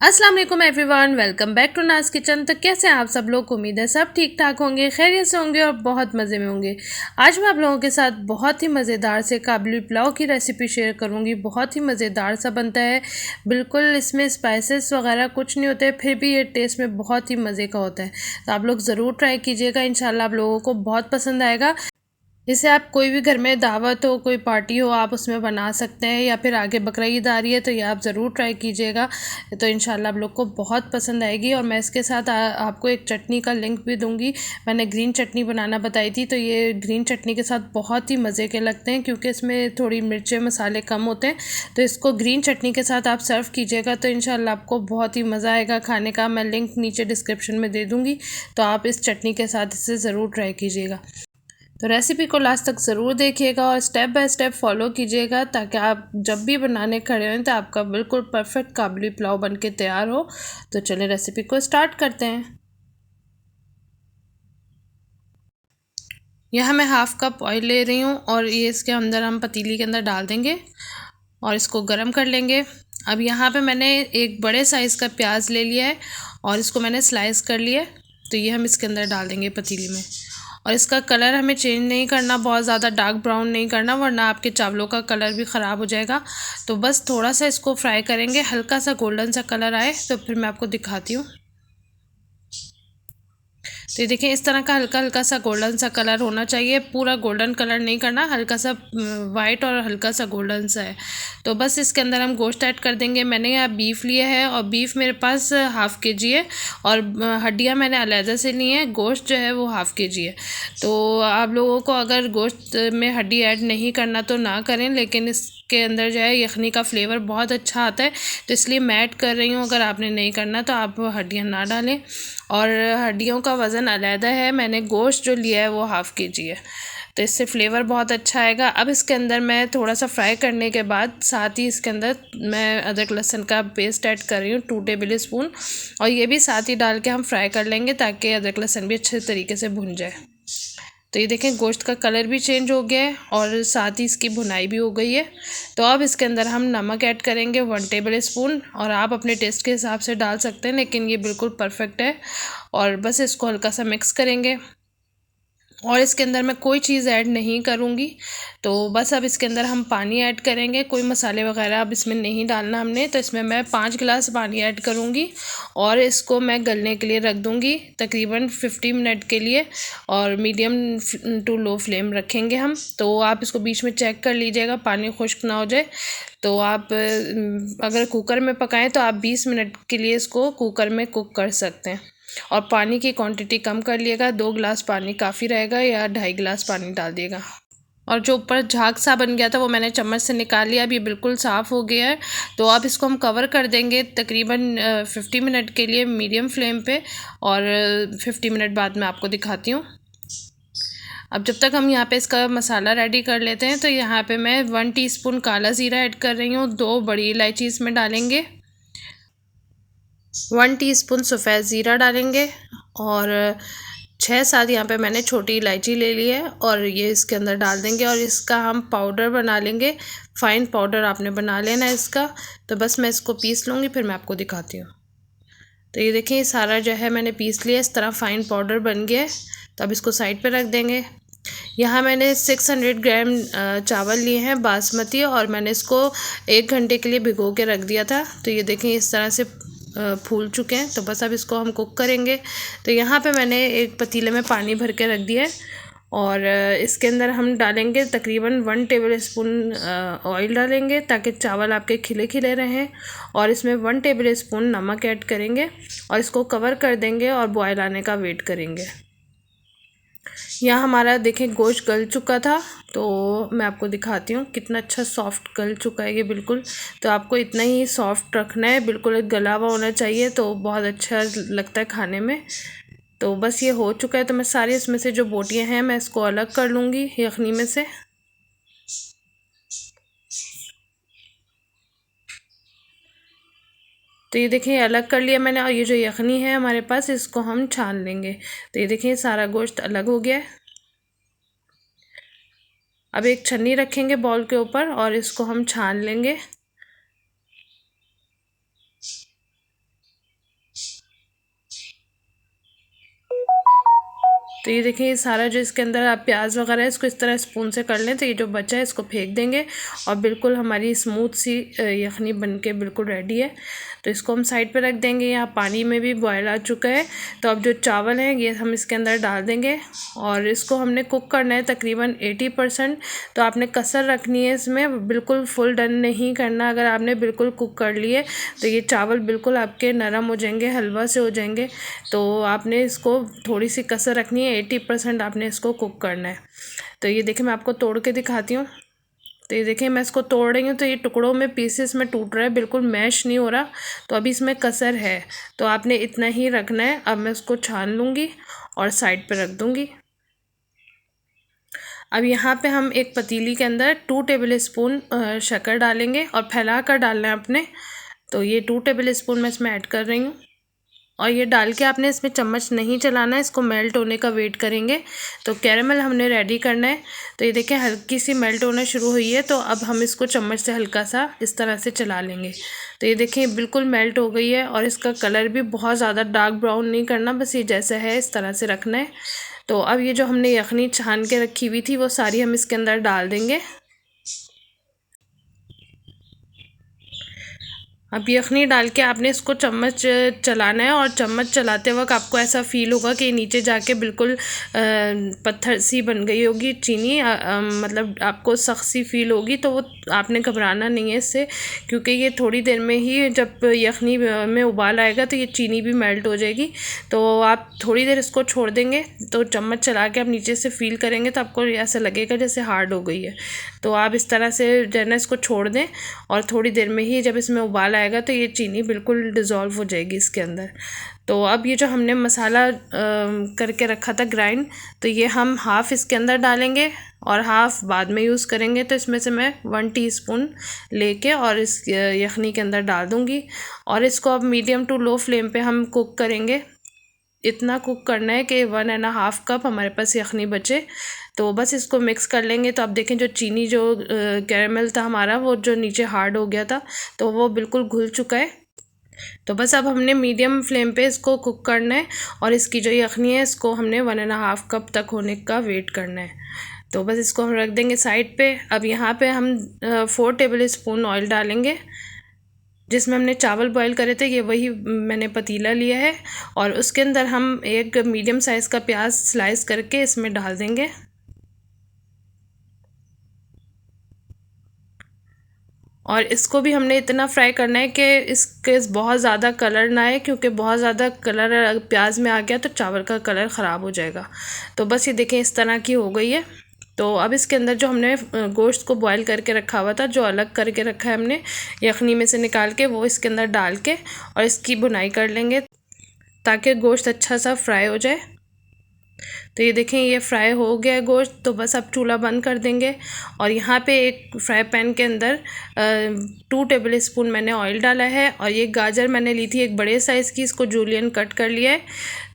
अस्सलाम वालेकुम everyone, welcome back to नाज किचन। तो कैसे हैं आप सब लोग? उम्मीद है सब ठीक ठाक होंगे, खैरियत से होंगे और बहुत मज़े में होंगे। आज मैं आप लोगों के साथ बहुत ही मज़ेदार से काबुली पुलाव की रेसिपी शेयर करूंगी। बहुत ही मज़ेदार सा बनता है, बिल्कुल इसमें स्पाइसेस वगैरह कुछ नहीं होते, फिर भी ये टेस्ट में बहुत ही मज़े का होता है। तो आप लोग ज़रूर ट्राई कीजिएगा, इंशाल्लाह आप लोगों को बहुत पसंद आएगा। इसे आप कोई भी घर में दावत हो, कोई पार्टी हो, आप उसमें बना सकते हैं, या फिर आगे बकरा ईद आ रही है तो ये आप ज़रूर ट्राई कीजिएगा। तो इंशाल्लाह आप लोग को बहुत पसंद आएगी। और मैं इसके साथ आपको एक चटनी का लिंक भी दूंगी। मैंने ग्रीन चटनी बनाना बताई थी, तो ये ग्रीन चटनी के साथ बहुत ही मज़े के लगते हैं, क्योंकि इसमें थोड़ी मिर्चें मसाले कम होते हैं। तो इसको ग्रीन चटनी के साथ आप सर्व कीजिएगा तो इंशाल्लाह आपको बहुत ही मज़ा आएगा खाने का। मैं लिंक नीचे डिस्क्रिप्शन में दे दूँगी, तो आप इस चटनी के साथ इसे ज़रूर ट्राई कीजिएगा। तो रेसिपी को लास्ट तक ज़रूर देखिएगा और स्टेप बाय स्टेप फॉलो कीजिएगा, ताकि आप जब भी बनाने खड़े हों तो आपका बिल्कुल परफेक्ट काबुली पुलाव बन के तैयार हो। तो चलिए रेसिपी को स्टार्ट करते हैं। यहाँ मैं हाफ़ कप ऑयल ले रही हूँ और ये इसके अंदर हम पतीली के अंदर डाल देंगे और इसको गर्म कर लेंगे। अब यहाँ पे मैंने एक बड़े साइज़ का प्याज ले लिया है और इसको मैंने स्लाइस कर लिया है। तो ये हम इसके अंदर डाल देंगे पतीली में। और इसका कलर हमें चेंज नहीं करना, बहुत ज़्यादा डार्क ब्राउन नहीं करना, वरना आपके चावलों का कलर भी ख़राब हो जाएगा। तो बस थोड़ा सा इसको फ्राई करेंगे, हल्का सा गोल्डन सा कलर आए तो फिर मैं आपको दिखाती हूँ। तो ये देखिए, इस तरह का हल्का हल्का सा गोल्डन सा कलर होना चाहिए, पूरा गोल्डन कलर नहीं करना, हल्का सा वाइट और हल्का सा गोल्डन सा है। तो बस इसके अंदर हम गोश्त ऐड कर देंगे। मैंने यहाँ बीफ लिया है और बीफ मेरे पास हाफ़ के जी है और हड्डियाँ मैंने अलहदा से ली हैं। गोश्त जो है वो हाफ़ के जी है। तो आप लोगों को अगर गोश्त में हड्डी ऐड नहीं करना तो ना करें, लेकिन इसके अंदर जो है यखनी का फ्लेवर बहुत अच्छा आता है, तो इसलिए मैं ऐड कर रही हूँ। अगर आपने नहीं करना तो आप हड्डियाँ ना डालें। और हड्डियों का वज़न अलहदा है, मैंने गोश्त जो लिया है वो हाफ़ के जी है, तो इससे फ्लेवर बहुत अच्छा आएगा। अब इसके अंदर मैं थोड़ा सा फ्राई करने के बाद साथ ही इसके अंदर मैं अदरक लहसुन का पेस्ट ऐड कर रही हूँ 2 टेबल स्पून, और ये भी साथ ही डाल के हम फ्राई कर लेंगे ताकि अदरक लहसुन भी अच्छे तरीके से भुन जाए। तो ये देखें, गोश्त का कलर भी चेंज हो गया है और साथ ही इसकी भुनाई भी हो गई है। तो अब इसके अंदर हम नमक ऐड करेंगे 1 टेबल स्पून, और आप अपने टेस्ट के हिसाब से डाल सकते हैं, लेकिन ये बिल्कुल परफेक्ट है। और बस इसको हल्का सा मिक्स करेंगे और इसके अंदर मैं कोई चीज़ ऐड नहीं करूँगी। तो बस अब इसके अंदर हम पानी ऐड करेंगे, कोई मसाले वगैरह अब इसमें नहीं डालना हमने। तो इसमें मैं 5 गिलास पानी ऐड करूँगी और इसको मैं गलने के लिए रख दूँगी तकरीबन 50 मिनट के लिए, और मीडियम टू लो फ्लेम रखेंगे हम। तो आप इसको बीच में चेक कर लीजिएगा, पानी खुश्क ना हो जाए। तो आप अगर कुकर में पकाएं तो आप 20 मिनट के लिए इसको कुकर में कुक कर सकते हैं। और पानी की क्वांटिटी कम कर लिएगा, 2 गिलास पानी काफ़ी रहेगा, या 2.5 गिलास पानी डाल दिएगा। और जो ऊपर झाग सा बन गया था वो मैंने चम्मच से निकाल लिया, अब ये बिल्कुल साफ़ हो गया है। तो अब इसको हम कवर कर देंगे तकरीबन 50 मिनट के लिए मीडियम फ्लेम पे, और 50 मिनट बाद मैं आपको दिखाती हूँ। अब जब तक हम यहाँ पे इसका मसाला रेडी कर लेते हैं, तो यहाँ पे मैं 1 टीस्पून काला ज़ीरा ऐड कर रही हूँ, 2 बड़ी इलायची इसमें डालेंगे, 1 टीस्पून सफ़ेद ज़ीरा डालेंगे, और 6-7 यहाँ पे मैंने छोटी इलायची ले ली है और ये इसके अंदर डाल देंगे, और इसका हम पाउडर बना लेंगे। फ़ाइन पाउडर आपने बना लेना है इसका। तो बस मैं इसको पीस लूँगी, फिर मैं आपको दिखाती हूँ। तो ये देखिए, सारा जो है मैंने पीस लिया, इस तरह फ़ाइन पाउडर बन गया है। तो अब इसको साइड पे रख देंगे। यहाँ मैंने 600 ग्राम चावल लिए हैं बासमती, और मैंने इसको 1 घंटे के लिए भिगो के रख दिया था। तो ये देखें, इस तरह से फूल चुके हैं। तो बस अब इसको हम कुक करेंगे। तो यहाँ पे मैंने एक पतीले में पानी भर के रख दिया है, और इसके अंदर हम डालेंगे तकरीबन 1 टेबल स्पून ऑयल डालेंगे, ताकि चावल आपके खिले खिले रहें। और इसमें 1 टेबल स्पून नमक ऐड करेंगे और इसको कवर कर देंगे और बॉयल आने का वेट करेंगे। यहाँ हमारा देखें गोश्त गल चुका था, तो मैं आपको दिखाती हूँ कितना अच्छा सॉफ्ट गल चुका है ये बिल्कुल। तो आपको इतना ही सॉफ्ट रखना है, बिल्कुल गला हुआ होना चाहिए, तो बहुत अच्छा लगता है खाने में। तो बस ये हो चुका है। तो मैं सारी इसमें से जो बोटियाँ हैं मैं इसको अलग कर लूँगी यखनी में से। तो ये देखिए, अलग कर लिया मैंने, और ये जो यखनी है हमारे पास, इसको हम छान लेंगे। तो ये देखिए, सारा गोश्त अलग हो गया है। अब एक छन्नी रखेंगे बॉल के ऊपर और इसको हम छान लेंगे। तो ये देखिए, ये सारा जो इसके अंदर आप प्याज वगैरह है इसको इस तरह स्पून से कर लें, तो ये जो बचा है इसको फेंक देंगे और बिल्कुल हमारी स्मूथ सी यखनी बन के बिल्कुल रेडी है। तो इसको हम साइड पे रख देंगे। यहाँ पानी में भी बॉयल आ चुका है। तो अब जो चावल हैं ये हम इसके अंदर डाल देंगे और इसको हमने कुक करना है तकरीबन 80%। तो आपने कसर रखनी है इसमें, बिल्कुल फुल डन नहीं करना। अगर आपने बिल्कुल कुक कर लिए तो ये चावल बिल्कुल आपके नरम हो जाएंगे, हलवा से हो जाएंगे। तो आपने इसको थोड़ी सी कसर रखनी है, 80% आपने इसको कुक करना है। तो ये देखिए, मैं आपको तोड़ के दिखाती हूँ। तो ये देखिए, मैं इसको तोड़ रही हूँ तो ये टुकड़ों में, पीसेस में टूट रहा है, बिल्कुल मैश नहीं हो रहा। तो अभी इसमें कसर है, तो आपने इतना ही रखना है। अब मैं इसको छान लूँगी और साइड पे रख दूँगी। अब यहाँ पे हम एक पतीली के अंदर 2 टेबल स्पून शक्कर डालेंगे और फैला कर डालना है अपने। तो ये 2 टेबल स्पून मैं इसमें ऐड कर रही हूँ और ये डाल के आपने इसमें चम्मच नहीं चलाना है, इसको मेल्ट होने का वेट करेंगे। तो कैरेमल हमने रेडी करना है। तो ये देखिए, हल्की सी मेल्ट होना शुरू हुई है। तो अब हम इसको चम्मच से हल्का सा इस तरह से चला लेंगे। तो ये देखिए, बिल्कुल मेल्ट हो गई है और इसका कलर भी बहुत ज़्यादा डार्क ब्राउन नहीं करना, बस ये जैसा है इस तरह से रखना है। तो अब ये जो हमने यखनी छान के रखी हुई थी वो सारी हम इसके अंदर डाल देंगे। अब यखनी डाल के आपने इसको चम्मच चलाना है और चम्मच चलाते वक्त आपको ऐसा फील होगा कि नीचे जाके बिल्कुल पत्थर सी बन गई होगी चीनी, मतलब आपको सख्त सी फील होगी। तो वो आपने घबराना नहीं है इससे, क्योंकि ये थोड़ी देर में ही जब यखनी में उबाल आएगा तो ये चीनी भी मेल्ट हो जाएगी। तो आप थोड़ी देर इसको छोड़ देंगे, तो चम्मच चला के आप नीचे से फील करेंगे तो आपको ऐसा लगेगा जैसे हार्ड हो गई है। तो आप इस तरह से जो है ना इसको छोड़ दें और थोड़ी देर में ही जब इसमें उबाल आएगा तो ये चीनी बिल्कुल डिज़ोल्व हो जाएगी इसके अंदर। तो अब ये जो हमने मसाला करके रखा था ग्राइंड, तो ये हम हाफ़ इसके अंदर डालेंगे और हाफ़ बाद में यूज़ करेंगे। तो इसमें से मैं 1 टीस्पून लेके और इस यखनी के अंदर डाल दूँगी और इसको अब मीडियम टू लो फ्लेम पे हम कुक करेंगे। इतना कुक करना है कि 1.5 कप हमारे पास यखनी बचे। तो बस इसको मिक्स कर लेंगे। तो आप देखें, जो चीनी जो कैरेमल था हमारा, वो जो नीचे हार्ड हो गया था, तो वो बिल्कुल घुल चुका है। तो बस अब हमने मीडियम फ्लेम पे इसको कुक करना है और इसकी जो यखनी है इसको हमने 1.5 कप तक होने का वेट करना है। तो बस इसको हम रख देंगे साइड पे। अब यहाँ पे हम 4 टेबल स्पून ऑयल डालेंगे। जिसमें हमने चावल बॉईल करे थे, ये वही मैंने पतीला लिया है और उसके अंदर हम एक मीडियम साइज़ का प्याज स्लाइस करके इसमें डाल देंगे। और इसको भी हमने इतना फ्राई करना है कि इसके बहुत ज़्यादा कलर ना आए, क्योंकि बहुत ज़्यादा कलर प्याज में आ गया तो चावल का कलर ख़राब हो जाएगा। तो बस ये देखें, इस तरह की हो गई है। तो अब इसके अंदर जो हमने गोश्त को बॉईल करके रखा हुआ था, जो अलग करके रखा है हमने यखनी में से निकाल के, वो इसके अंदर डाल के और इसकी भुनाई कर लेंगे ताकि गोश्त अच्छा सा फ्राई हो जाए। तो ये देखें, ये फ्राई हो गया है गोश्त। तो बस अब चूल्हा बंद कर देंगे और यहाँ पे एक फ्राई पैन के अंदर 2 टेबल स्पून मैंने ऑयल डाला है और ये गाजर मैंने ली थी एक बड़े साइज़ की, इसको जूलियन कट कर लिया है।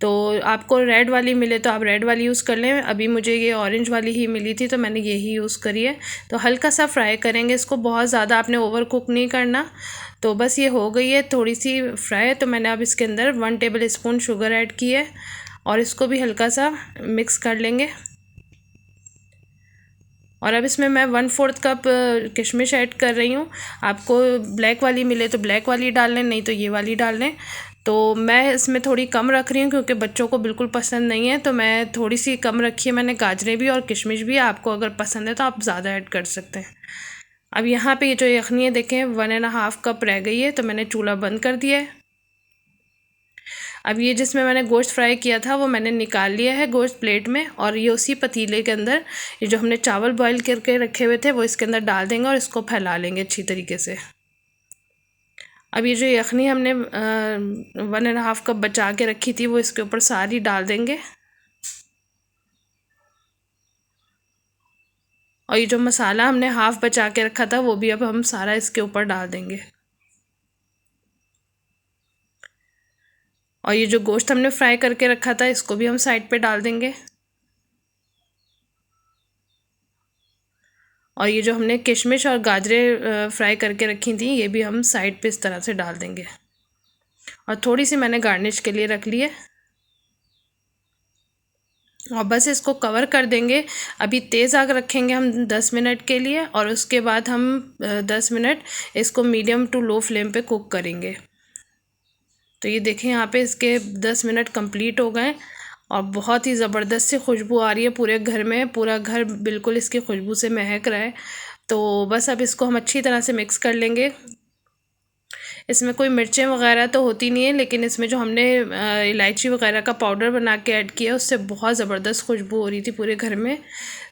तो आपको रेड वाली मिले तो आप रेड वाली यूज़ कर लें। अभी मुझे ये ऑरेंज वाली ही मिली थी तो मैंने यही यूज़ करी है। तो हल्का सा फ्राई करेंगे इसको, बहुत ज़्यादा आपने ओवर कुक नहीं करना। तो बस ये हो गई है थोड़ी सी फ्राई। तो मैंने अब इसके अंदर 1 टेबल स्पून शुगर ऐड की है और इसको भी हल्का सा मिक्स कर लेंगे। और अब इसमें मैं 1/4 कप किशमिश ऐड कर रही हूँ। आपको ब्लैक वाली मिले तो ब्लैक वाली डाल लें, नहीं तो ये वाली डाल लें। तो मैं इसमें थोड़ी कम रख रही हूँ क्योंकि बच्चों को बिल्कुल पसंद नहीं है, तो मैं थोड़ी सी कम रखी है मैंने, गाजरें भी और किशमिश भी। आपको अगर पसंद है तो आप ज़्यादा ऐड कर सकते हैं। अब यहाँ पे ये जो यखनी है देखें 1.5 कप रह गई है, तो मैंने चूल्हा बंद कर दिया है। अब ये जिसमें मैंने गोश्त फ्राई किया था वो मैंने निकाल लिया है गोश्त प्लेट में, और ये उसी पतीले के अंदर ये जो हमने चावल बॉईल करके रखे हुए थे वो इसके अंदर डाल देंगे और इसको फैला लेंगे अच्छी तरीके से। अब ये जो यखनी हमने 1.5 कप बचा के रखी थी वो इसके ऊपर सारी डाल देंगे। और ये जो मसाला हमने हाफ़ बचा के रखा था वो भी अब हम सारा इसके ऊपर डाल देंगे। और ये जो गोश्त हमने फ्राई करके रखा था इसको भी हम साइड पे डाल देंगे। और ये जो हमने किशमिश और गाजरें फ्राई करके रखी थी ये भी हम साइड पे इस तरह से डाल देंगे। और थोड़ी सी मैंने गार्निश के लिए रख ली है। और बस इसको कवर कर देंगे। अभी तेज़ आग रखेंगे हम 10 मिनट के लिए, और उसके बाद हम 10 मिनट इसको मीडियम टू लो फ्लेम पे कुक करेंगे। तो ये देखें यहाँ पे इसके 10 मिनट कंप्लीट हो गए और बहुत ही ज़बरदस्त सी खुशबू आ रही है पूरे घर में, पूरा घर बिल्कुल इसकी खुशबू से महक रहा है। तो बस अब इसको हम अच्छी तरह से मिक्स कर लेंगे। इसमें कोई मिर्चें वगैरह तो होती नहीं है, लेकिन इसमें जो हमने इलायची वगैरह का पाउडर बना के ऐड किया उससे बहुत ज़बरदस्त खुशबू हो रही थी पूरे घर में।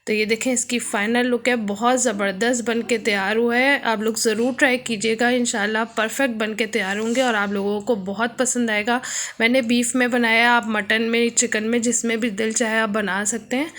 तो ये देखें इसकी फ़ाइनल लुक है, बहुत ज़बरदस्त बन के तैयार हुआ है। आप लोग ज़रूर ट्राई कीजिएगा, इंशाल्लाह परफेक्ट बन के तैयार होंगे और आप लोगों को बहुत पसंद आएगा। मैंने बीफ में बनाया, आप मटन में, चिकन में, जिसमें भी दिल चाहे आप बना सकते हैं।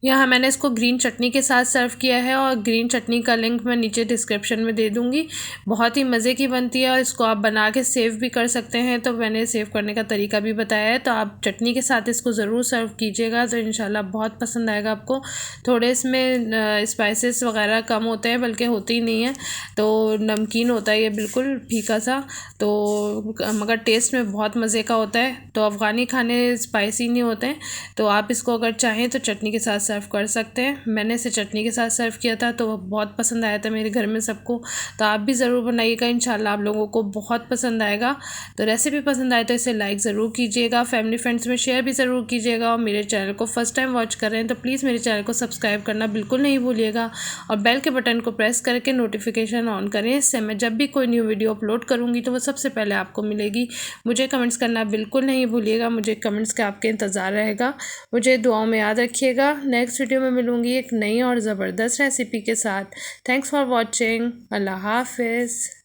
यहाँ मैंने इसको ग्रीन चटनी के साथ सर्व किया है और ग्रीन चटनी का लिंक मैं नीचे डिस्क्रिप्शन में दे दूँगी। बहुत ही मज़े की बनती है और इसको आप बना के सेव भी कर सकते हैं, तो मैंने सेव करने का तरीका भी बताया है। तो आप चटनी के साथ इसको ज़रूर सर्व कीजिएगा, तो इंशाल्लाह बहुत पसंद आएगा आपको। थोड़े इसमें स्पाइसेस वगैरह कम होते हैं, बल्कि होते ही नहीं है, तो नमकीन होता है ये बिल्कुल फीका सा, तो मगर टेस्ट में बहुत मज़े का होता है। तो अफ़गानी खाने स्पाइसी नहीं होते हैं, तो आप इसको अगर चाहें तो चटनी के साथ सर्व कर सकते हैं। मैंने इसे चटनी के साथ सर्व किया था तो बहुत पसंद आया था मेरे घर में सबको। तो आप भी ज़रूर बनाइएगा, इंशाल्लाह आप लोगों को बहुत पसंद आएगा। तो रेसिपी पसंद आए तो इसे लाइक ज़रूर कीजिएगा, फैमिली फ्रेंड्स में शेयर भी ज़रूर कीजिएगा। और मेरे चैनल को फर्स्ट टाइम वॉच कर रहे हैं तो प्लीज़ मेरे चैनल को सब्सक्राइब करना बिल्कुल नहीं भूलिएगा और बेल के बटन को प्रेस करके नोटिफिकेशन ऑन करें। इससे मैं जब भी कोई न्यू वीडियो अपलोड करूँगी तो वो सबसे पहले आपको मिलेगी। मुझे कमेंट्स करना बिल्कुल नहीं भूलिएगा, मुझे कमेंट्स का आपके इंतज़ार रहेगा। मुझे दुआओं में याद रखिएगा। नेक्स्ट वीडियो में मिलूँगी एक नई और ज़बरदस्त रेसिपी के साथ। Thanks for watching. अल्लाह हाफ़िज़।